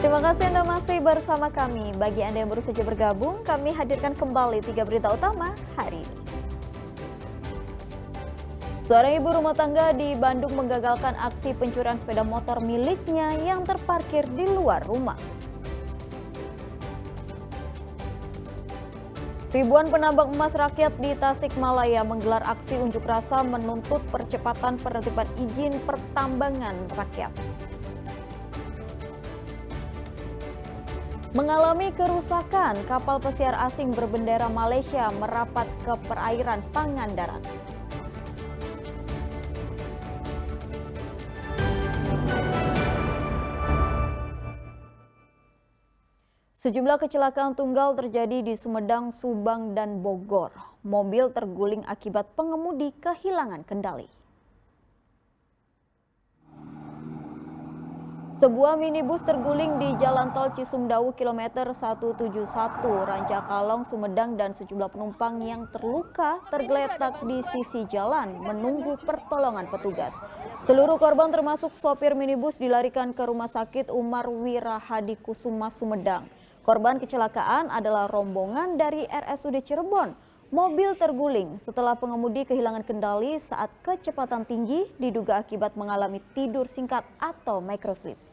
Terima kasih Anda masih bersama kami. Bagi Anda yang baru saja bergabung, kami hadirkan kembali 3 berita utama hari ini. Seorang ibu rumah tangga di Bandung menggagalkan aksi pencurian sepeda motor miliknya yang terparkir di luar rumah. Ribuan penambang emas rakyat di Tasikmalaya menggelar aksi unjuk rasa menuntut percepatan penertiban izin pertambangan rakyat. Mengalami kerusakan, kapal pesiar asing berbendera Malaysia merapat ke perairan Pangandaran. Sejumlah kecelakaan tunggal terjadi di Sumedang, Subang, dan Bogor. Mobil terguling akibat pengemudi kehilangan kendali. Sebuah minibus terguling di Jalan Tol Cisumdawu kilometer 171 Rancakalong, Sumedang, dan sejumlah penumpang yang terluka tergeletak di sisi jalan menunggu pertolongan petugas. Seluruh korban termasuk sopir minibus dilarikan ke Rumah Sakit Umar Wirahadi Kusuma, Sumedang. Korban kecelakaan adalah rombongan dari RSUD Cirebon. Mobil terguling setelah pengemudi kehilangan kendali saat kecepatan tinggi diduga akibat mengalami tidur singkat atau microsleep.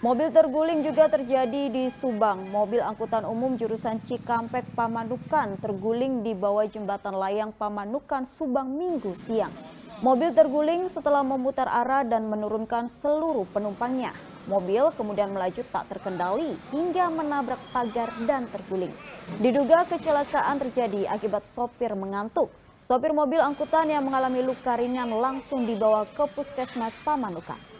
Mobil terguling juga terjadi di Subang. Mobil angkutan umum jurusan Cikampek Pamanukan terguling di bawah jembatan layang Pamanukan, Subang Minggu siang. Mobil terguling setelah memutar arah dan menurunkan seluruh penumpangnya. Mobil kemudian melaju tak terkendali hingga menabrak pagar dan terguling. Diduga kecelakaan terjadi akibat sopir mengantuk. Sopir mobil angkutan yang mengalami luka ringan langsung dibawa ke Puskesmas Pamanukan.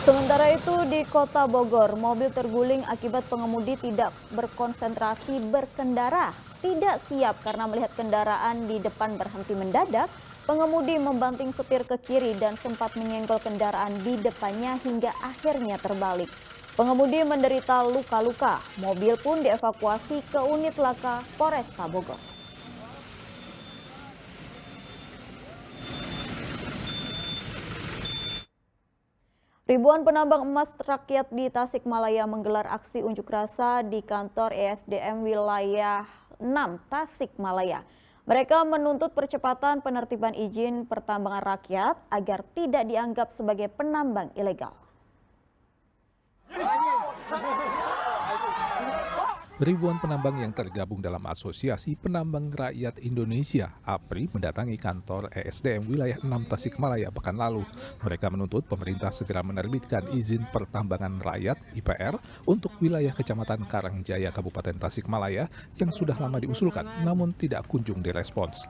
Sementara itu di Kota Bogor, mobil terguling akibat pengemudi tidak berkonsentrasi berkendara. Tidak siap karena melihat kendaraan di depan berhenti mendadak, pengemudi membanting setir ke kiri dan sempat menyenggol kendaraan di depannya hingga akhirnya terbalik. Pengemudi menderita luka-luka, mobil pun dievakuasi ke unit laka Polresta Bogor. Ribuan penambang emas rakyat di Tasikmalaya menggelar aksi unjuk rasa di kantor ESDM wilayah 6 Tasikmalaya. Mereka menuntut percepatan penertiban izin pertambangan rakyat agar tidak dianggap sebagai penambang ilegal. Ribuan penambang yang tergabung dalam Asosiasi Penambang Rakyat Indonesia (APRI) mendatangi kantor ESDM wilayah 6 Tasikmalaya pekan lalu. Mereka menuntut pemerintah segera menerbitkan izin pertambangan rakyat (IPR) untuk wilayah Kecamatan Karangjaya, Kabupaten Tasikmalaya yang sudah lama diusulkan namun tidak kunjung direspons.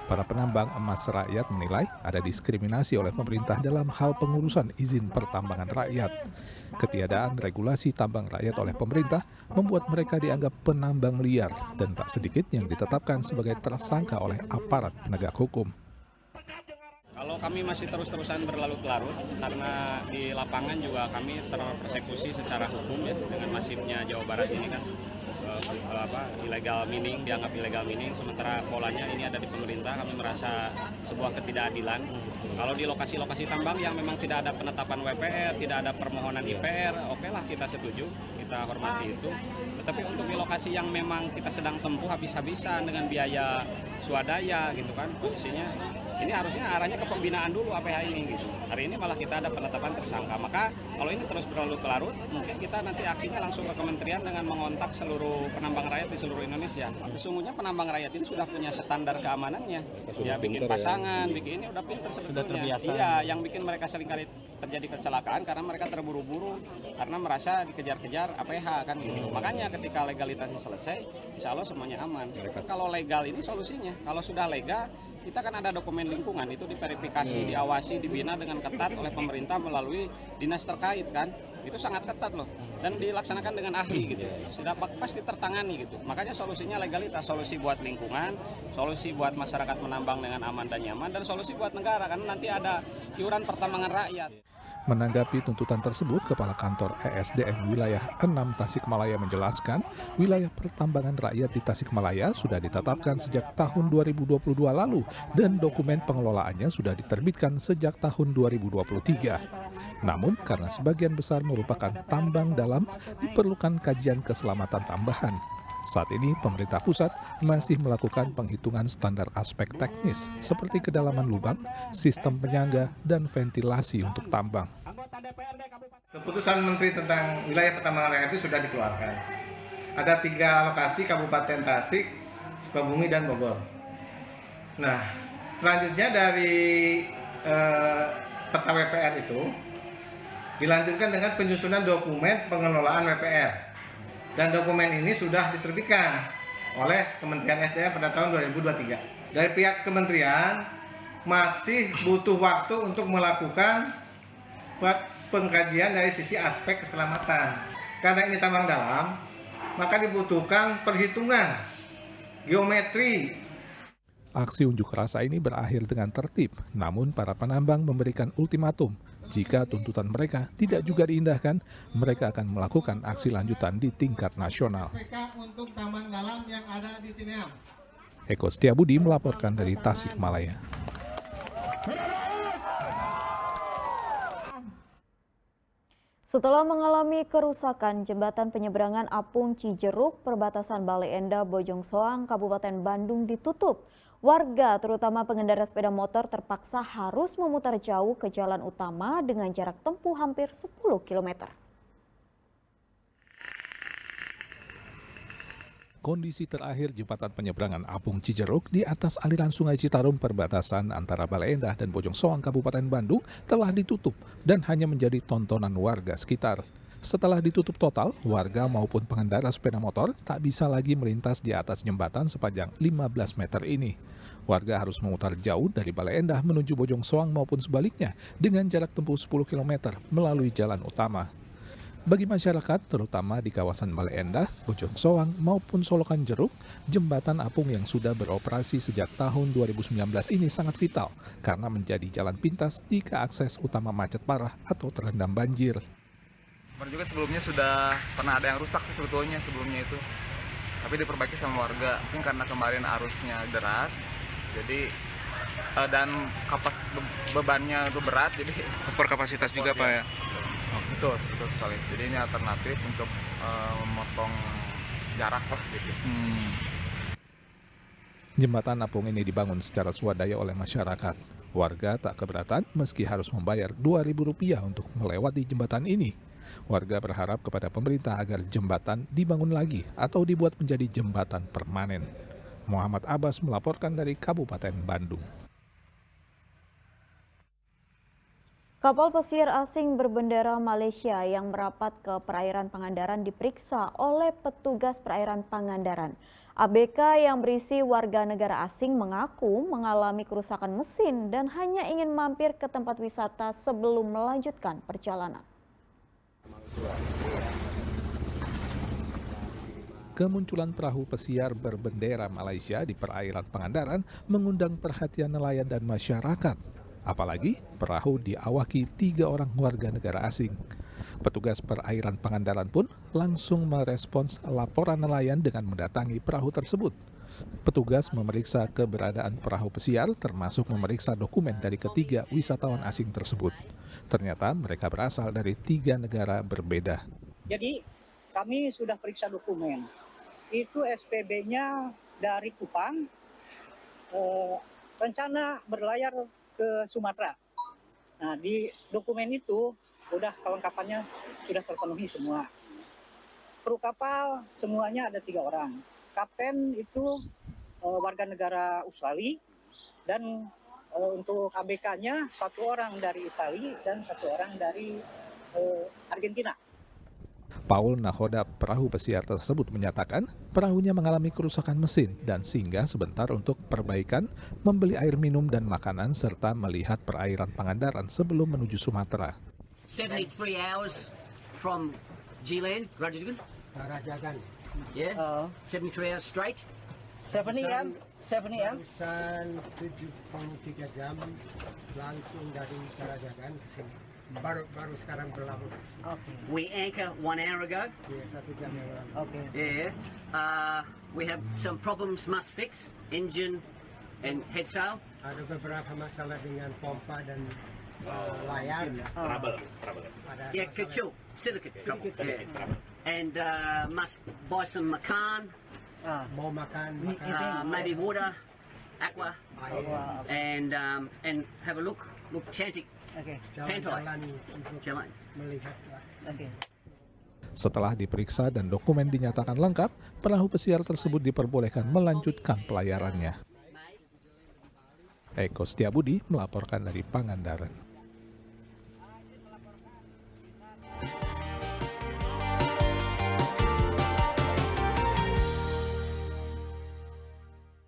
Para penambang emas rakyat menilai ada diskriminasi oleh pemerintah dalam hal pengurusan izin pertambangan rakyat. Ketiadaan regulasi tambang rakyat oleh pemerintah membuat mereka dianggap penambang liar dan tak sedikit yang ditetapkan sebagai tersangka oleh aparat penegak hukum. Kalau kami masih terus-terusan berlarut-larut karena di lapangan juga kami terpersekusi secara hukum ya dengan masifnya Jawa Barat ini kan illegal mining, dianggap illegal mining, sementara polanya ini ada di pemerintah. Kami merasa sebuah ketidakadilan. Kalau di lokasi-lokasi tambang yang memang tidak ada penetapan WPR, tidak ada permohonan IPR, oke lah kita setuju, kita hormati itu. Tetapi untuk di lokasi yang memang kita sedang tempuh habis-habisan dengan biaya swadaya gitu kan, posisinya ini harusnya arahnya ke pembinaan dulu APH ini gitu. Hari ini malah kita ada penetapan tersangka. Maka kalau ini terus berlarut-larut, mungkin kita nanti aksinya langsung ke kementerian dengan mengontak seluruh penambang rakyat di seluruh Indonesia. Sesungguhnya penambang rakyat ini sudah punya standar keamanannya. Ya bikin pasangan, bikin ini udah pinter sebetulnya. Sudah terbiasa. Iya, yang bikin mereka seringkali terjadi kecelakaan karena mereka terburu-buru karena merasa dikejar-kejar APH kan gitu. Makanya ketika legalitasnya selesai, insya Allah semuanya aman. Kalau legal ini solusinya. Kalau sudah legal, kita kan ada dokumen lingkungan itu diverifikasi, diawasi, dibina dengan ketat oleh pemerintah melalui dinas terkait kan. Itu sangat ketat loh dan dilaksanakan dengan ahli gitu. Sudah pasti tertangani gitu. Makanya solusinya legalitas, solusi buat lingkungan, solusi buat masyarakat menambang dengan aman dan nyaman, dan solusi buat negara karena nanti ada iuran pertambangan rakyat. Menanggapi tuntutan tersebut, Kepala Kantor ESDM Wilayah 6 Tasikmalaya menjelaskan, wilayah pertambangan rakyat di Tasikmalaya sudah ditetapkan sejak tahun 2022 lalu dan dokumen pengelolaannya sudah diterbitkan sejak tahun 2023. Namun, karena sebagian besar merupakan tambang dalam, diperlukan kajian keselamatan tambahan. Saat ini, pemerintah pusat masih melakukan penghitungan standar aspek teknis seperti kedalaman lubang, sistem penyangga, dan ventilasi untuk tambang. Keputusan Menteri tentang wilayah pertambangan rakyat itu sudah dikeluarkan. Ada 3 lokasi Kabupaten Tasik, Sukabumi, dan Bogor. Nah, selanjutnya dari peta WPR itu dilanjutkan dengan penyusunan dokumen pengelolaan WPR. Dan dokumen ini sudah diterbitkan oleh Kementerian SDM pada tahun 2023. Dari pihak kementerian masih butuh waktu untuk melakukan pengkajian dari sisi aspek keselamatan. Karena ini tambang dalam, maka dibutuhkan perhitungan geometri. Aksi unjuk rasa ini berakhir dengan tertib, namun para penambang memberikan ultimatum. Jika tuntutan mereka tidak juga diindahkan, mereka akan melakukan aksi lanjutan di tingkat nasional. Untuk tambang dalam yang ada di Cineam. Eko Setiabudi melaporkan dari Tasikmalaya. Setelah mengalami kerusakan, jembatan penyeberangan Apung Cijeruk, perbatasan Bale Endah, Bojong Soang, Kabupaten Bandung ditutup. Warga, terutama pengendara sepeda motor, terpaksa harus memutar jauh ke jalan utama dengan jarak tempuh hampir 10 km. Kondisi terakhir jembatan penyeberangan Apung Cijeruk di atas aliran Sungai Citarum perbatasan antara Bale Endah dan Bojong Soang Kabupaten Bandung telah ditutup dan hanya menjadi tontonan warga sekitar. Setelah ditutup total, warga maupun pengendara sepeda motor tak bisa lagi melintas di atas jembatan sepanjang 15 meter ini. Warga harus memutar jauh dari Bale Endah menuju Bojong Soang maupun sebaliknya dengan jarak tempuh 10 km melalui jalan utama. Bagi masyarakat, terutama di kawasan Bale Endah, Bojong Soang maupun Solokan Jeruk, jembatan apung yang sudah beroperasi sejak tahun 2019 ini sangat vital karena menjadi jalan pintas jika akses utama macet parah atau terendam banjir. Kemarin juga sebelumnya sudah pernah ada yang rusak sih sebetulnya sebelumnya itu, tapi diperbaiki sama warga. Mungkin karena kemarin arusnya deras, jadi dan bebannya itu berat, jadi Overkapasitas juga Pak ya? Betul sekali. Jadi ini alternatif untuk memotong jarak lah gitu. Jembatan apung ini dibangun secara swadaya oleh masyarakat. Warga tak keberatan meski harus membayar Rp2.000 untuk melewati jembatan ini. Warga berharap kepada pemerintah agar jembatan dibangun lagi atau dibuat menjadi jembatan permanen. Muhammad Abbas melaporkan dari Kabupaten Bandung. Kapal pesiar asing berbendera Malaysia yang merapat ke perairan Pangandaran diperiksa oleh petugas perairan Pangandaran. ABK yang berisi warga negara asing mengaku mengalami kerusakan mesin dan hanya ingin mampir ke tempat wisata sebelum melanjutkan perjalanan. Kemunculan perahu pesiar berbendera Malaysia di perairan Pangandaran mengundang perhatian nelayan dan masyarakat. Apalagi perahu diawaki 3 orang warga negara asing. Petugas perairan Pangandaran pun langsung merespons laporan nelayan dengan mendatangi perahu tersebut. Petugas memeriksa keberadaan perahu pesiar termasuk memeriksa dokumen dari ketiga wisatawan asing tersebut. Ternyata mereka berasal dari 3 negara berbeda. Jadi kami sudah periksa dokumen. Itu SPB-nya dari Kupang, rencana berlayar ke Sumatera. Nah, di dokumen itu udah kelengkapannya sudah terpenuhi semua. Kru kapal semuanya ada 3 orang. Kapten itu warga negara Australia dan untuk ABK-nya 1 orang dari Italia dan 1 orang dari Argentina. Paul Nahoda perahu pesiar tersebut menyatakan perahunya mengalami kerusakan mesin dan singgah sebentar untuk perbaikan, membeli air minum dan makanan serta melihat perairan Pangandaran sebelum menuju Sumatera. 73 hours from G-Land, Rajagan? Rajagan. Yeah, 73 hours straight? 70 AM? 70 AM? 73 jam langsung dari Rajagan ke sini. Baru sekarang berlalu. We anchor 1 hour ago. Iya, 1 jam yang lalu. Yeah. We have some problems must fix. Engine and head sail. Ada beberapa masalah dengan pompa dan layar. Trouble. Ada Yeah, masalah- kecil. Silicate trouble. Sedikit. Yeah. And must buy some makan, Mau makan maybe water, aqua, air, and have a look. Look cantik. jalan-jalan untuk Jalan. melihat. Setelah diperiksa dan dokumen dinyatakan lengkap, perahu pesiar tersebut diperbolehkan melanjutkan pelayarannya. Eko Setiabudi melaporkan dari Pangandaran.